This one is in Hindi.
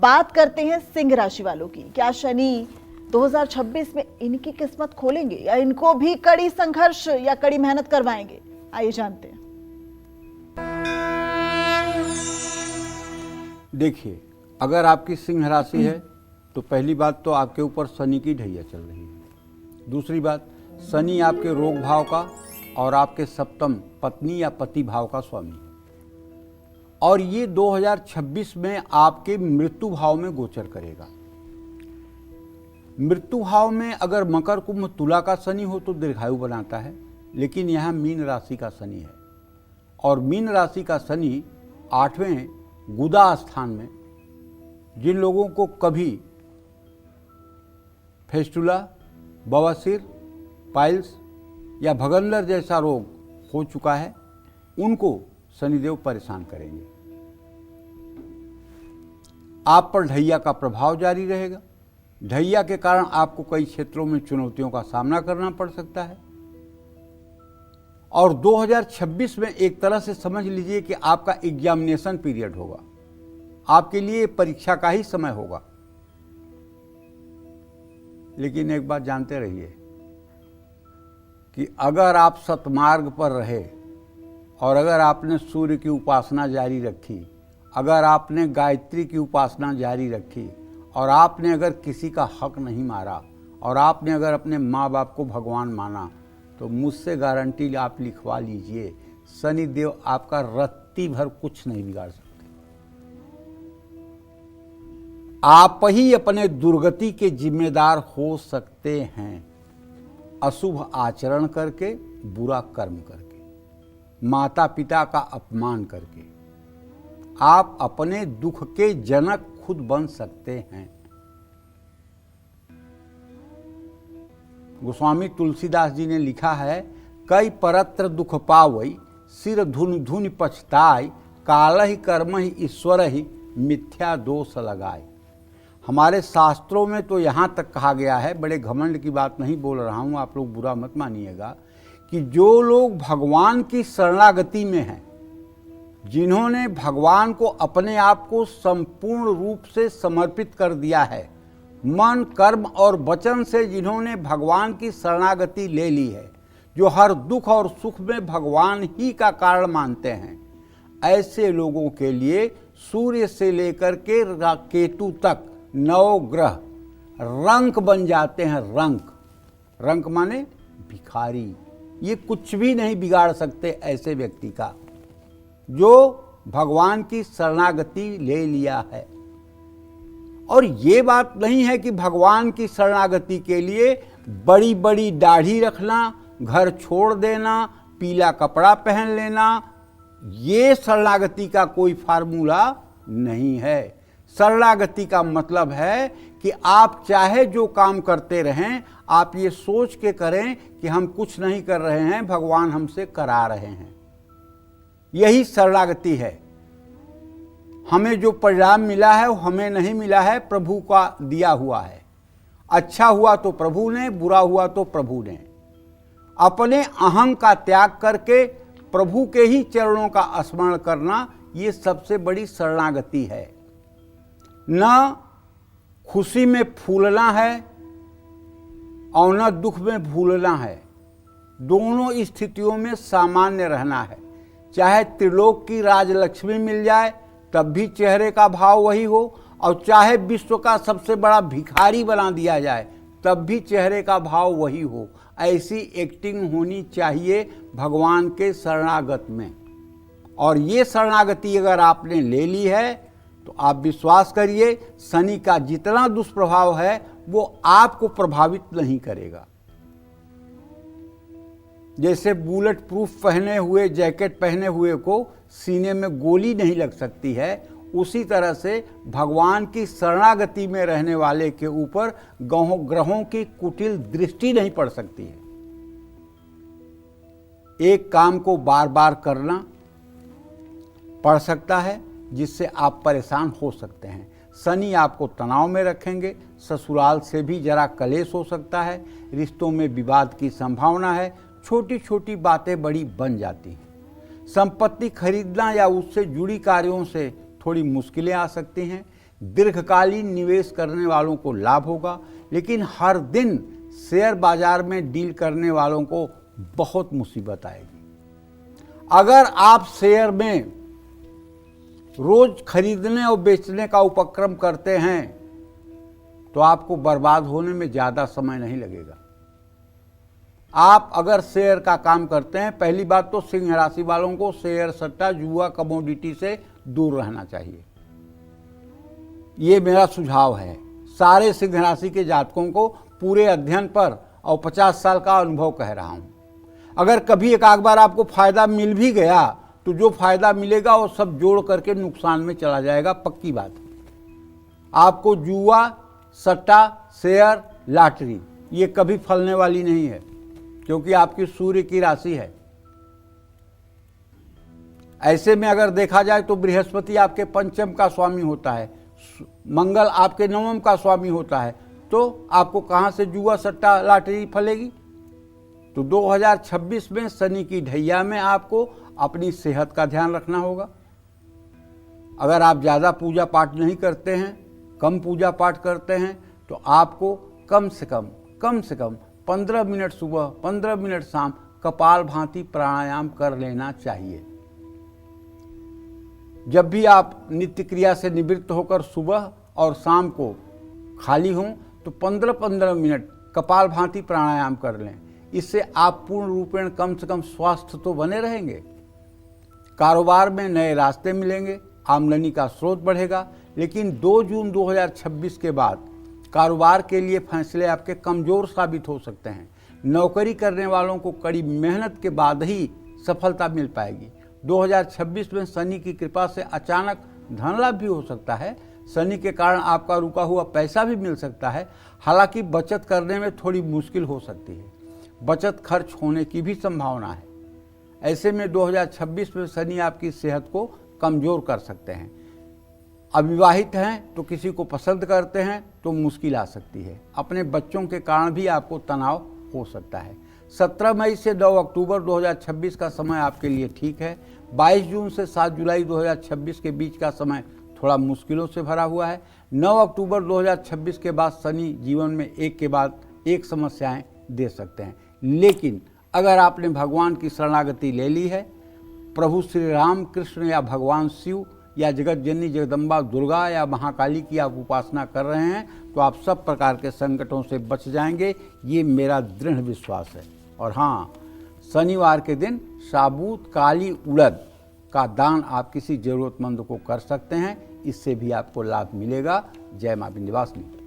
बात करते हैं सिंह राशि वालों की। क्या शनि 2026 में इनकी किस्मत खोलेंगे या इनको भी कड़ी संघर्ष या कड़ी मेहनत करवाएंगे? आइए जानते हैं। देखिए, अगर आपकी सिंह राशि है तो पहली बात तो आपके ऊपर शनि की ढैया चल रही है। दूसरी बात, शनि आपके रोग भाव का और आपके सप्तम पत्नी या पति भाव का स्वामी, और ये 2026 में आपके मृत्यु भाव में गोचर करेगा। मृत्यु भाव में अगर मकर कुंभ तुला का शनि हो तो दीर्घायु बनाता है, लेकिन यहाँ मीन राशि का शनि है, और मीन राशि का शनि 8वें गुदा स्थान में जिन लोगों को कभी फेस्टुला, बवासीर, पाइल्स या भगंदर जैसा रोग हो चुका है, उनको शनिदेव परेशान करेंगे। आप पर ढैया का प्रभाव जारी रहेगा। ढैया के कारण आपको कई क्षेत्रों में चुनौतियों का सामना करना पड़ सकता है, और 2026 में एक तरह से समझ लीजिए कि आपका एग्जामिनेशन पीरियड होगा। आपके लिए परीक्षा का ही समय होगा। लेकिन एक बात जानते रहिए कि अगर आप सतमार्ग पर रहे और अगर आपने सूर्य की उपासना जारी रखी, अगर आपने गायत्री की उपासना जारी रखी, और आपने अगर किसी का हक नहीं मारा, और आपने अगर अपने माँ बाप को भगवान माना, तो मुझसे गारंटी आप लिखवा लीजिए, शनिदेव आपका रत्ती भर कुछ नहीं बिगाड़ सकते। आप ही अपने दुर्गति के जिम्मेदार हो सकते हैं, अशुभ आचरण करके, बुरा कर्म करके, माता पिता का अपमान करके। आप अपने दुख के जनक खुद बन सकते हैं। गोस्वामी तुलसीदास जी ने लिखा है, कई परत्र दुख पावई, सिर धुन धुन पछताई, काल ही कर्म ही ईश्वर ही मिथ्या दोष लगाए। हमारे शास्त्रों में तो यहाँ तक कहा गया है, बड़े घमंड की बात नहीं बोल रहा हूँ, आप लोग बुरा मत मानिएगा, कि जो लोग भगवान की शरणागति में हैं, जिन्होंने भगवान को अपने आप को संपूर्ण रूप से समर्पित कर दिया है, मन कर्म और वचन से जिन्होंने भगवान की शरणागति ले ली है, जो हर दुख और सुख में भगवान ही का कारण मानते हैं, ऐसे लोगों के लिए सूर्य से लेकर के केतु तक 9 ग्रह रंक बन जाते हैं। रंक माने भिखारी। ये कुछ भी नहीं बिगाड़ सकते ऐसे व्यक्ति का जो भगवान की शरणागति ले लिया है। और ये बात नहीं है कि भगवान की शरणागति के लिए बड़ी बड़ी दाढ़ी रखना, घर छोड़ देना, पीला कपड़ा पहन लेना, ये शरणागति का कोई फार्मूला नहीं है। शरणागति का मतलब है कि आप चाहे जो काम करते रहें, आप ये सोच के करें कि हम कुछ नहीं कर रहे हैं, भगवान हमसे करा रहे हैं। यही शरणागति है। हमें जो परिणाम मिला है वो हमें नहीं मिला है, प्रभु का दिया हुआ है। अच्छा हुआ तो प्रभु ने, बुरा हुआ तो प्रभु ने। अपने अहं का त्याग करके प्रभु के ही चरणों का स्मरण करना, ये सबसे बड़ी शरणागति है। न खुशी में फूलना है और न दुख में भूलना है। दोनों स्थितियों में सामान्य रहना है। चाहे त्रिलोक की राजलक्ष्मी मिल जाए तब भी चेहरे का भाव वही हो, और चाहे विश्व का सबसे बड़ा भिखारी बना दिया जाए तब भी चेहरे का भाव वही हो। ऐसी एक्टिंग होनी चाहिए भगवान के शरणागत में। और ये शरणागति अगर आपने ले ली है तो आप विश्वास करिए, शनि का जितना दुष्प्रभाव है वो आपको प्रभावित नहीं करेगा। जैसे बुलेट प्रूफ पहने हुए, जैकेट पहने हुए को सीने में गोली नहीं लग सकती है, उसी तरह से भगवान की शरणागति में रहने वाले के ऊपर ग्रहों की कुटिल दृष्टि नहीं पड़ सकती है। एक काम को बार बार करना पड़ सकता है, जिससे आप परेशान हो सकते हैं। शनि आपको तनाव में रखेंगे। ससुराल से भी जरा कलेश हो सकता है। रिश्तों में विवाद की संभावना है। छोटी छोटी बातें बड़ी बन जाती हैं। संपत्ति खरीदना या उससे जुड़ी कार्यों से थोड़ी मुश्किलें आ सकती हैं। दीर्घकालीन निवेश करने वालों को लाभ होगा, लेकिन हर दिन शेयर बाजार में डील करने वालों को बहुत मुसीबत आएगी। अगर आप शेयर में रोज खरीदने और बेचने का उपक्रम करते हैं तो आपको बर्बाद होने में ज़्यादा समय नहीं लगेगा। आप अगर शेयर का काम करते हैं, पहली बात तो सिंह राशि वालों को शेयर, सट्टा, जुआ, कमोडिटी से दूर रहना चाहिए। ये मेरा सुझाव है सारे सिंह राशि के जातकों को, पूरे अध्ययन पर और 50 साल का अनुभव कह रहा हूं। अगर कभी एक आध बार आपको फायदा मिल भी गया तो जो फायदा मिलेगा वो सब जोड़ करके नुकसान में चला जाएगा, पक्की बात है। आपको जुआ, सट्टा, शेयर, लॉटरी ये कभी फलने वाली नहीं है, क्योंकि आपकी सूर्य की राशि है। ऐसे में अगर देखा जाए तो बृहस्पति आपके पंचम का स्वामी होता है, मंगल आपके नवम का स्वामी होता है, तो आपको कहां से जुआ, सट्टा, लॉटरी फलेगी। तो 2026 में शनि की ढैया में आपको अपनी सेहत का ध्यान रखना होगा। अगर आप ज़्यादा पूजा पाठ नहीं करते हैं, कम पूजा पाठ करते हैं, तो आपको कम से कम 15 मिनट सुबह, 15 मिनट शाम कपाल भांति प्राणायाम कर लेना चाहिए। जब भी आप नित्य क्रिया से निवृत्त होकर सुबह और शाम को खाली हों तो 15-15 मिनट कपाल भांति प्राणायाम कर लें। इससे आप पूर्ण रूपेण कम से कम स्वस्थ तो बने रहेंगे, कारोबार में नए रास्ते मिलेंगे, आमदनी का स्रोत बढ़ेगा। लेकिन 2 जून 2026 के बाद कारोबार के लिए फैसले आपके कमज़ोर साबित हो सकते हैं। नौकरी करने वालों को कड़ी मेहनत के बाद ही सफलता मिल पाएगी। 2026 में शनि की कृपा से अचानक धन लाभ भी हो सकता है। शनि के कारण आपका रुका हुआ पैसा भी मिल सकता है। हालांकि बचत करने में थोड़ी मुश्किल हो सकती है, बचत खर्च होने की भी संभावना है। ऐसे में 2026 में शनि आपकी सेहत को कमज़ोर कर सकते हैं। अविवाहित हैं तो किसी को पसंद करते हैं तो मुश्किल आ सकती है। अपने बच्चों के कारण भी आपको तनाव हो सकता है। 17 मई से 9 अक्टूबर 2026 का समय आपके लिए ठीक है। 22 जून से 7 जुलाई 2026 के बीच का समय थोड़ा मुश्किलों से भरा हुआ है। 9 अक्टूबर 2026 के बाद शनि जीवन में एक के बाद एक समस्याएं दे सकते हैं। लेकिन अगर आपने भगवान की शरणागति ले ली है, प्रभु श्री राम कृष्ण या भगवान शिव या जगत जननी जगदम्बा दुर्गा या महाकाली की आप उपासना कर रहे हैं, तो आप सब प्रकार के संकटों से बच जाएंगे, ये मेरा दृढ़ विश्वास है। और हाँ, शनिवार के दिन साबुत काली उड़द का दान आप किसी ज़रूरतमंद को कर सकते हैं, इससे भी आपको लाभ मिलेगा। जय मां विंध्यवासिनी।